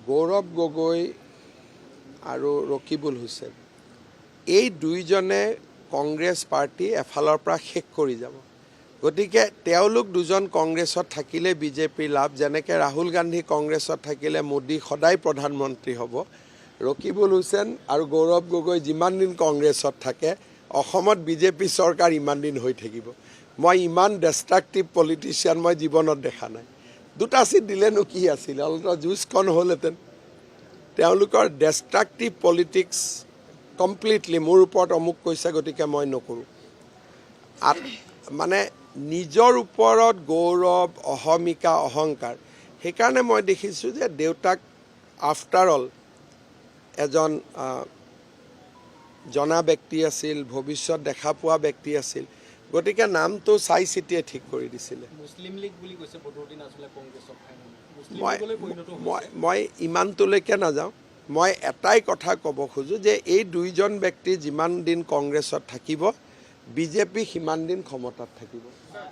গৌৰৱ গগৈ আৰু ৰকিবুল হুছেইন এই দুইজনে কংগ্ৰেছ পাৰ্টি এফালৰ পৰা শেষ কৰি যাব। গতিকে তেওঁলোক দুজন কংগ্ৰেছত থাকিলে বিজেপিৰ লাভ, যেনেকৈ ৰাহুল গান্ধী কংগ্ৰেছত থাকিলে মোদী সদায় প্ৰধানমন্ত্ৰী হ'ব। ৰকিবুল হুছেইন আৰু গৌৰৱ গগৈ যিমান দিন কংগ্ৰেছত থাকে অসমত বিজেপি চৰকাৰ ইমান দিন হৈ থাকিব। মই ইমান ডেষ্ট্ৰাকটিভ পলিটিচিয়ান মই জীৱনত দেখা নাই। দুটা চিট দিলেনো কি আছিলে, অলপ যুঁজখন হ'লহেঁতেন। তেওঁলোকৰ ডেষ্ট্ৰাকটিভ পলিটিক্স কমপ্লিটলি মোৰ ওপৰত অমুক কৈছে গতিকে মই নকৰোঁ। মানে নিজৰ ওপৰত গৌৰৱ, অহমিকা, অহংকাৰ। সেইকাৰণে মই দেখিছোঁ যে দেউতাক আফটাৰ অল এজন জনা ব্যক্তি আছিল, ভৱিষ্যত দেখা পোৱা ব্যক্তি আছিল। গতিকে নামটো চাই চিতিয়ে ঠিক কৰি দিছিলে। মই ইমানটোলৈকে নাযাওঁ। মই এটাই কথা ক'ব খোজোঁ যে এই দুইজন ব্যক্তি যিমান দিন কংগ্ৰেছত থাকিব বিজেপি সিমান দিন ক্ষমতাত থাকিব।